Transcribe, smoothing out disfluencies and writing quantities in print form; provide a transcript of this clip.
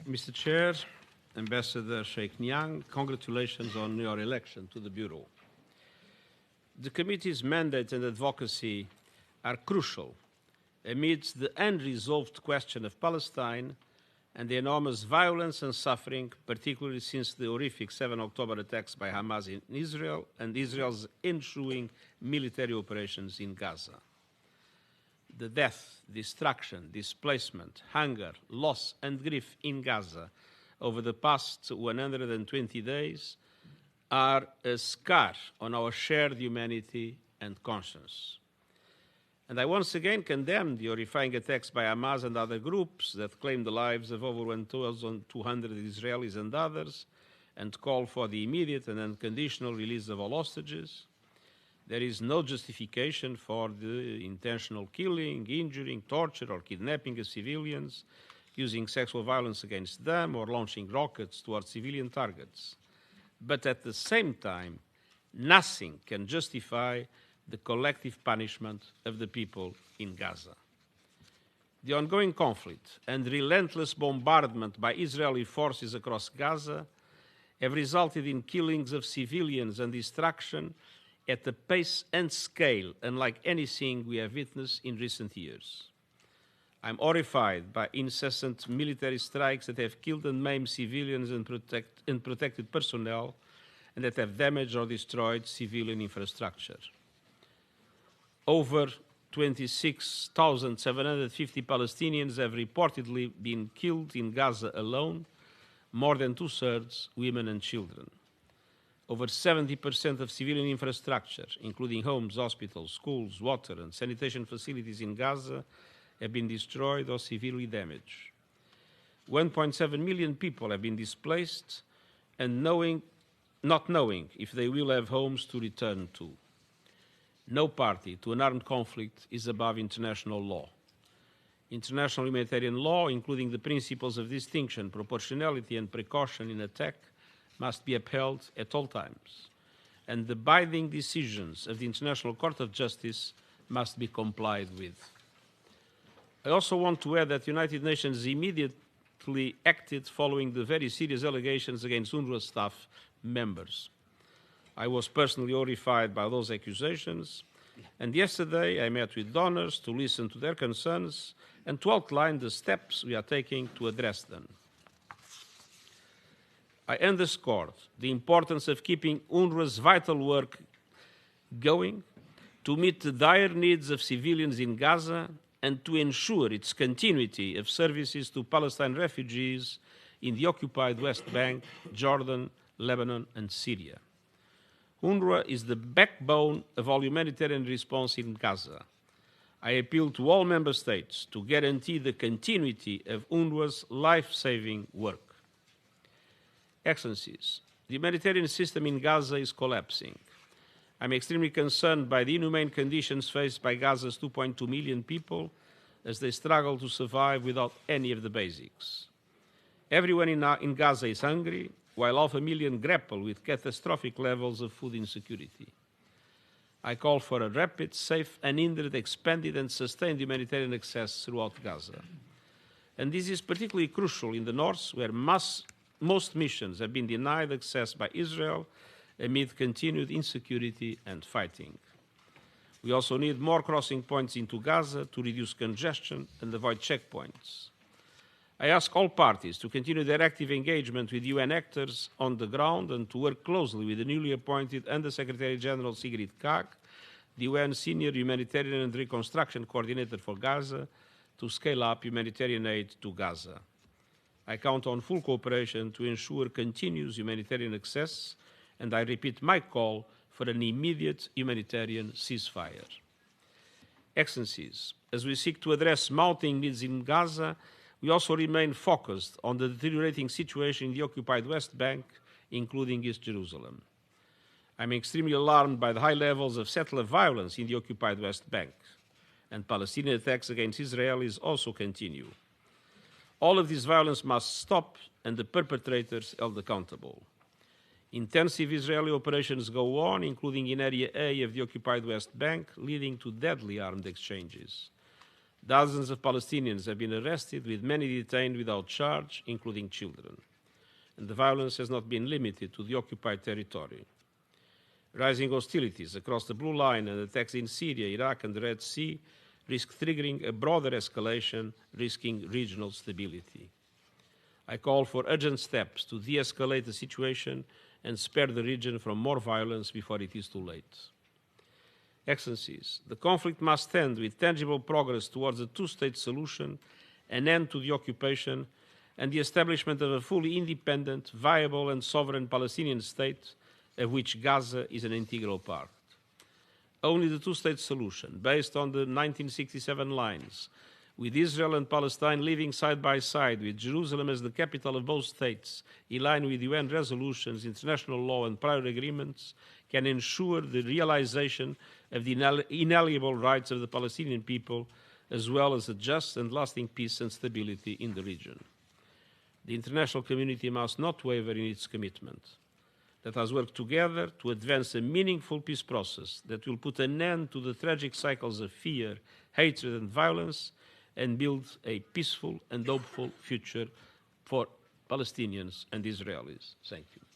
Mr. Chair, Ambassador Sheikh Nyang, congratulations on your election to the Bureau. The committee's mandate and advocacy are crucial amidst the unresolved question of Palestine and the enormous violence and suffering, particularly since the horrific 7 October attacks by Hamas in Israel and Israel's ensuing military operations in Gaza. The death, destruction, displacement, hunger, loss and grief in Gaza over the past 120 days are a scar on our shared humanity and conscience. And I once again condemn the horrifying attacks by Hamas and other groups that claim the lives of over 1,200 Israelis and others and call for the immediate and unconditional release of all hostages. There is no justification for the intentional killing, injuring, torture, or kidnapping of civilians, using sexual violence against them, or launching rockets towards civilian targets. But at the same time, nothing can justify the collective punishment of the people in Gaza. The ongoing conflict and relentless bombardment by Israeli forces across Gaza have resulted in killings of civilians and destruction at a pace and scale unlike anything we have witnessed in recent years. I'm horrified by incessant military strikes that have killed and maimed civilians and protected personnel and that have damaged or destroyed civilian infrastructure. Over 26,750 Palestinians have reportedly been killed in Gaza alone, more than two-thirds women and children. Over 70% of civilian infrastructure, including homes, hospitals, schools, water, and sanitation facilities in Gaza, have been destroyed or severely damaged. 1.7 million people have been displaced and not knowing if they will have homes to return to. No party to an armed conflict is above international law. International humanitarian law, including the principles of distinction, proportionality, and precaution in attack, must be upheld at all times, and the binding decisions of the International Court of Justice must be complied with. I also want to add that the United Nations immediately acted following the very serious allegations against UNRWA staff members. I was personally horrified by those accusations, and yesterday I met with donors to listen to their concerns and to outline the steps we are taking to address them. I underscored the importance of keeping UNRWA's vital work going to meet the dire needs of civilians in Gaza and to ensure its continuity of services to Palestine refugees in the occupied West Bank, Jordan, Lebanon, and Syria. UNRWA is the backbone of all humanitarian response in Gaza. I appeal to all member states to guarantee the continuity of UNRWA's life-saving work. Excellencies, the humanitarian system in Gaza is collapsing. I'm extremely concerned by the inhumane conditions faced by Gaza's 2.2 million people as they struggle to survive without any of the basics. Everyone in Gaza is hungry, while 500,000 grapple with catastrophic levels of food insecurity. I call for a rapid, safe, unhindered, expanded and sustained humanitarian access throughout Gaza. And this is particularly crucial in the north, where most missions have been denied access by Israel amid continued insecurity and fighting. We also need more crossing points into Gaza to reduce congestion and avoid checkpoints. I ask all parties to continue their active engagement with UN actors on the ground and to work closely with the newly appointed Under-Secretary-General Sigrid Kaag, the UN Senior Humanitarian and Reconstruction Coordinator for Gaza, to scale up humanitarian aid to Gaza. I count on full cooperation to ensure continuous humanitarian access, and I repeat my call for an immediate humanitarian ceasefire. Excellencies, as we seek to address mounting needs in Gaza, we also remain focused on the deteriorating situation in the occupied West Bank, including East Jerusalem. I'm extremely alarmed by the high levels of settler violence in the occupied West Bank, and Palestinian attacks against Israelis also continue. All of this violence must stop and the perpetrators held accountable. Intensive Israeli operations go on, including in Area A of the occupied West Bank, leading to deadly armed exchanges. Dozens of Palestinians have been arrested, with many detained without charge, including children. And the violence has not been limited to the occupied territory. Rising hostilities across the Blue Line and attacks in Syria, Iraq, and the Red Sea risk triggering a broader escalation, risking regional stability. I call for urgent steps to de-escalate the situation and spare the region from more violence before it is too late. Excellencies, the conflict must end with tangible progress towards a two-state solution, an end to the occupation, and the establishment of a fully independent, viable, and sovereign Palestinian state, of which Gaza is an integral part. Only the two-state solution, based on the 1967 lines, with Israel and Palestine living side by side, with Jerusalem as the capital of both states, in line with UN resolutions, international law, and prior agreements, can ensure the realization of the inalienable rights of the Palestinian people, as well as a just and lasting peace and stability in the region. The international community must not waver in its commitment. Let us work together to advance a meaningful peace process that will put an end to the tragic cycles of fear, hatred, and violence, and build a peaceful and hopeful future for Palestinians and Israelis. Thank you.